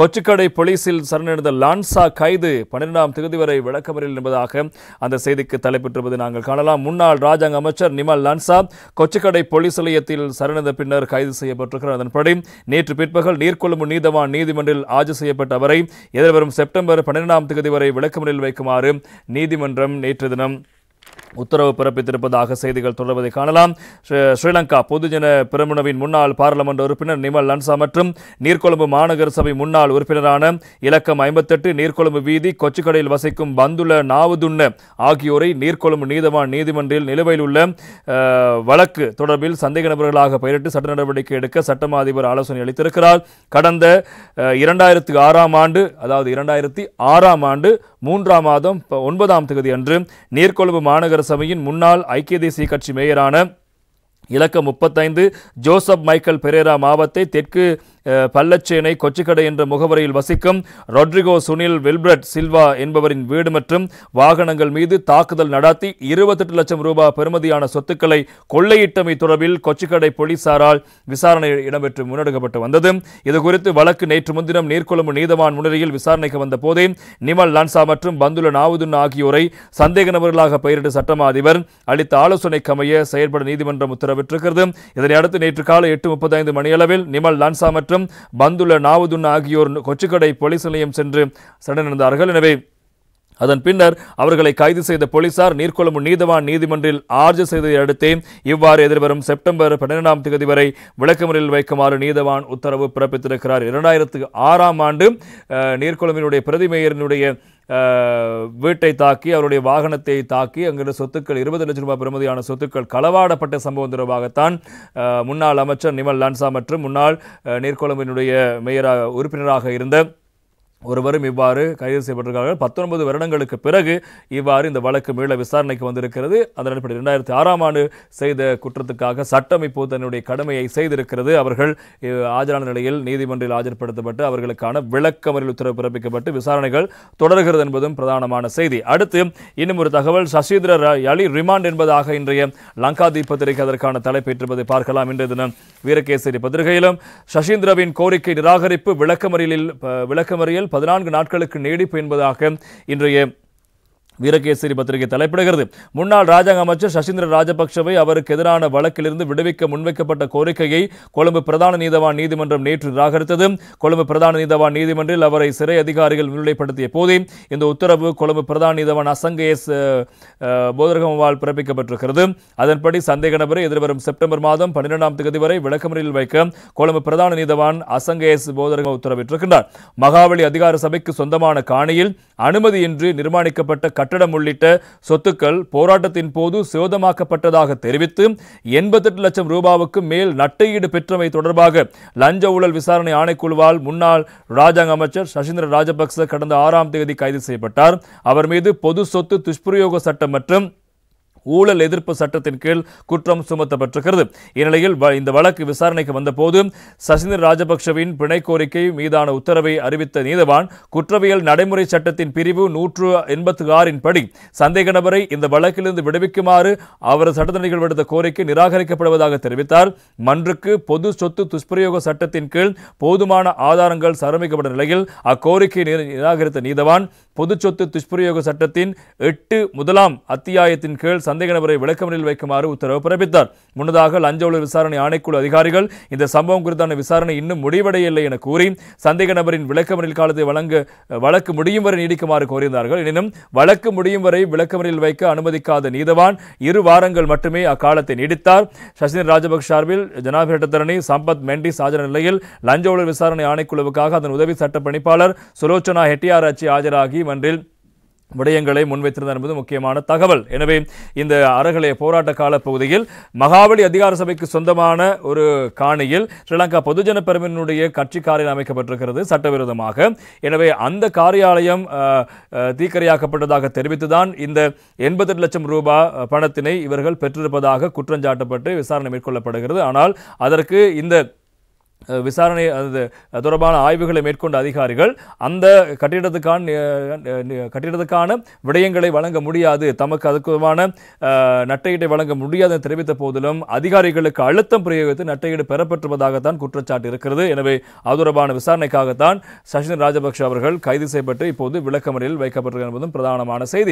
கொச்சிக்கடை போலீசில் சரணடைந்த லான்சா கைது 12ஆம் தேதி வரை விளக்கமறியல் என்பதாக அந்த செய்திக்கு தலைப்பெற்றிருப்பது நாங்கள் காணலாம். முன்னாள் ராஜாங்க அமைச்சர் நிமல் லான்சா கொச்சிக்கடை போலீஸ் நிலையத்தில் சரணடைந்த பின்னர் கைது செய்யப்பட்டிருக்கிறார். அதன்படி நேற்று பிற்பகல் நீர்கொழும்பு நீதவான் நீதிமன்றில் ஆஜர் செய்யப்பட்ட அவரை எதிர்வரும் செப்டம்பர் 12ஆம் தேதி வரை விளக்கமறியலில் வைக்குமாறு நீதிமன்றம் நேற்று தினம் உத்தரவு பிறப்பித்திருப்பதாக செய்திகள் தொடர்வதை காணலாம். ஸ்ரீலங்கா பொதுஜன பெரமுனவின் முன்னாள் பாராளுமன்ற உறுப்பினர் நிமல் லான்சா மற்றும் நீர்கொழும்பு மாநகர சபை முன்னாள் உறுப்பினரான இலக்கம் 58 நீர்கொழும்பு வீதி கொச்சிக்கடையில் வசிக்கும் பந்துல நாவுதுன்ன ஆகியோரை நீர்கொழும்பு நீதவான் நீதிமன்றில் நிலுவையில் உள்ள வழக்கு தொடர்பில் சந்தேக நபர்களாக பெயரிட்டு சட்ட நடவடிக்கை எடுக்க சட்டமா அதிபர் ஆலோசனை அளித்திருக்கிறார். கடந்த 2006ஆம் ஆண்டு, அதாவது 2006ஆம் ஆண்டு 3ஆம் மாதம் 9ஆம் தேதி அன்று நீர்கொழும்பு மாநகர சபையின் முன்னாள் ஐக்கிய தேசிய கட்சி மேயரான இலக்கம் 35 ஜோசப் மைக்கேல் பெரேரா மாவத்தை தெற்கு பல்லச்சேனை கொச்சிக்கடை என்ற முகவரியில் வசிக்கும் ரொட்ரிகோ சுனில் வில்பிரட் சில்வா என்பவரின் வீடு மற்றும் வாகனங்கள் மீது தாக்குதல் நடத்தி 28 லட்சம் ரூபாய் பெறுமதியான சொத்துக்களை கொள்ளையிட்டமை தொடர்பில் கொச்சிக்கடை போலீசாரால் விசாரணை இடம்பெற்று முன்னெடுக்கப்பட்டு வந்தது. இதுகுறித்து வழக்கு நேற்று முன்தினம் நீர்கொழும்பு நீதவான் முன்னிலையில் விசாரணைக்கு வந்த போதே நிமல் லான்சா மற்றும் பந்துல நாவுதுன் ஆகியோரை சந்தேக நபர்களாக பெயரிட்டு சட்டமா அதிபர் அளித்த ஆலோசனைக்கமைய செயற்பட நீதிமன்றம் உத்தரவிட்டிருக்கிறது. இதனையடுத்து நேற்று காலை 8:35 மணியளவில் நிமல் லான்சா மற்றும் பந்துல நாவுதுன் ஆகியோர் கொச்சிக்கடை போலீஸ் நிலையம் சென்று சரணடைந்தார்கள். எனவே அதன் பின்னர் அவர்களை கைது செய்த போலீசார் நீர்கொழும்பு நீதவான் நீதிமன்றில் ஆஜர் செய்ததை அடுத்தே இவ்வாறு எதிர்வரும் செப்டம்பர் 12ஆம் தேதி வரை விளக்கமறியலில் வைக்குமாறு நீதவான் உத்தரவு பிறப்பித்திருக்கிறார். 2006ஆம் ஆண்டு நீர்கொழும்பினுடைய பிரதி மேயரினுடைய வீட்டை தாக்கி அவருடைய வாகனத்தை தாக்கி அங்கிருந்த சொத்துக்கள் 20 லட்சம் ரூபாய் பெறுமதியான சொத்துக்கள் களவாடப்பட்ட சம்பவம் தொடர்பாகத்தான் முன்னாள் அமைச்சர் நிமல் லான்சா மற்றும் முன்னாள் நீர்கொழும்பினுடைய மேயராக உறுப்பினராக இருந்த ஒருவரும் இவ்வாறு கைது செய்யப்பட்டிருக்கிறார்கள். 19 வருடங்களுக்கு பிறகு இவ்வாறு இந்த வழக்கு மீள விசாரணைக்கு வந்திருக்கிறது. அதன் அடிப்படையில் 2006ஆம் ஆண்டு செய்த குற்றத்துக்காக சட்டம் இப்போது தன்னுடைய கடமையை செய்திருக்கிறது. அவர்கள் ஆஜரான நிலையில் நீதிமன்றில் ஆஜர்படுத்தப்பட்டு அவர்களுக்கான விளக்கமறியல் உத்தரவு பிறப்பிக்கப்பட்டு விசாரணைகள் தொடர்கிறது என்பதும் பிரதானமான செய்தி. அடுத்து இன்னும் ஒரு தகவல், சசீந்திர யலி ரிமாண்ட் என்பதாக இன்றைய லங்காதீப் பத்திரிகை அதற்கான தலைப்பேற்றிருப்பதை பார்க்கலாம். இன்றைய தினம் வீரகேசரி பத்திரிகையிலும் சசீந்திரவின் கோரிக்கை நிராகரிப்பு விளக்கமறியல் 14 நாட்களுக்கு நீடிப்பு என்பதாக இன்றைய வீரகேசரி பத்திரிகை தலைப்பிடுகிறது. முன்னாள் ராஜாங்க அமைச்சர் சசீந்திர ராஜபக்சவை அவருக்கு எதிரான வழக்கிலிருந்து விடுவிக்க முன்வைக்கப்பட்ட கோரிக்கையை கொழும்பு பிரதான நீதவான் நீதிமன்றம் நேற்று நிராகரித்தது. கொழும்பு பிரதான நீதவான் நீதிமன்றில் அவரை சிறை அதிகாரிகள் முன்னிலைப்படுத்திய போதே இந்த உத்தரவு கொழும்பு பிரதான நீதவான் அசங்கேஸ் போதரகமால் பிறப்பிக்கப்பட்டிருக்கிறது. அதன்படி சந்தேக நபரை எதிர்வரும் செப்டம்பர் மாதம் 12ஆம் தேதி வரை விளக்கமறியலில் வைக்க கொழும்பு பிரதான நீதவான் அசங்கேஸ் போதரகம் உத்தரவிட்டிருக்கிறார். மகாவலி அதிகார சபைக்கு சொந்தமான காணியில் அனுமதியின்றி நிர்மாணிக்கப்பட்ட கட்டடம் உள்ளிட்ட சொத்துக்கள் போராட்டத்தின் போது சேதமாக்கப்பட்டதாக தெரிவித்து 88 லட்சம் ரூபாவுக்கு மேல் நட்டையீடு பெற்றமை தொடர்பாக லஞ்ச ஊழல் விசாரணை ஆணைக்குழுவால் முன்னாள் ராஜாங்க அமைச்சர் சசீந்திர ராஜபக்ச கடந்த 6ஆம் தேதி கைது செய்யப்பட்டார். அவர் மீது பொது சொத்து துஷ்பிரயோக சட்டம் மற்றும் ஊழல் எதிர்ப்பு சட்டத்தின் கீழ் குற்றம் சுமத்தப்பட்டிருக்கிறது. இந்நிலையில் இந்த வழக்கு விசாரணைக்கு வந்தபோது சசீந்திர ராஜபக்சவின் பிணை கோரிக்கை மீதான உத்தரவை அறிவித்த நீதவான் குற்றவியல் நடைமுறை சட்டத்தின் பிரிவு 186 படி சந்தேக நபரை இந்த வழக்கிலிருந்து விடுவிக்குமாறு அவரது சட்டத்தரணிகள் விடுத்த கோரிக்கை நிராகரிக்கப்படுவதாக தெரிவித்தார். மன்றுக்கு பொது சொத்து துஷ்பிரயோக சட்டத்தின் கீழ் போதுமான ஆதாரங்கள் சமர்ப்பிக்கப்பட்ட நிலையில் அக்கோரிக்கை நிராகரித்த நீதவான் பொது சொத்து துஷ்பிரயோக சட்டத்தின் 8 அத்தியாயத்தின் கீழ் சந்தேக நபரை விளக்கமறியலில் வைக்குமாறு உத்தரவு பிறப்பித்தார். முன்னதாக லஞ்ச ஊழல் விசாரணை ஆணைக்குழு அதிகாரிகள் இந்த சம்பவம் குறித்தான விசாரணை இன்னும் முடிவடையவில்லை என கூறி சந்தேக நபரின் விளக்கமறியல் காலத்தை வழக்கு முடியும் வரை நீடிக்குமாறு கோரியிருந்தார்கள். எனினும் வழக்கு முடியும் வரை விளக்கமறியலில் வைக்க அனுமதிக்காத நீதவான் 2 வாரங்கள் மட்டுமே அக்காலத்தை நீடித்தார். சசீந்திர ராஜபக்ச சார்பில் ஜனாதிபதி சட்டத்தரணி சம்பத் மெண்டிஸ் ஆஜரான நிலையில் லஞ்ச ஊழல் விசாரணை ஆணைக்குழுவுக்காக அதன் உதவி சட்ட பணிப்பாளர் சுலோச்சனா ஹெட்டியாராச்சி ஆஜராகி மன்றில் விடயங்களை முன்வைத்திருந்தார் என்பது முக்கியமான தகவல். எனவே இந்த அறகலைய போராட்ட கால பகுதியில் மகாவலி அதிகார சபைக்கு சொந்தமான ஒரு காணியில் ஸ்ரீலங்கா பொதுஜன பெரமுனுடைய கட்சி காரியாலயம் அமைக்கப்பட்டிருக்கிறது சட்டவிரோதமாக. எனவே அந்த காரியாலயம் தீக்கிரையாக்கப்பட்டதாக தெரிவித்துதான் இந்த 88 லட்சம் ரூபாய் பணத்தினை இவர்கள் பெற்றிருப்பதாக குற்றஞ்சாட்டப்பட்டு விசாரணை மேற்கொள்ளப்படுகிறது. ஆனால் அதற்கு இந்த விசாரணை அது தொடர்பான ஆய்வுகளை மேற்கொண்ட அதிகாரிகள் அந்த கட்டிடத்துக்கான விடயங்களை வழங்க முடியாது, தமக்கு அதுக்குமான நட்டையீட்டை வழங்க முடியாது என தெரிவித்த போதிலும் அதிகாரிகளுக்கு அழுத்தம் பிரயோகித்து நட்டையீடு பெறப்பட்டுள்ளதாகத்தான் குற்றச்சாட்டு இருக்கிறது. எனவே அது தொடர்பான விசாரணைக்காகத்தான் சசிந்திர ராஜபக்ஷ அவர்கள் கைது செய்யப்பட்டு இப்போது விளக்கமறியலில் வைக்கப்பட்டிருக்கிறது என்பதும் பிரதானமான செய்தி.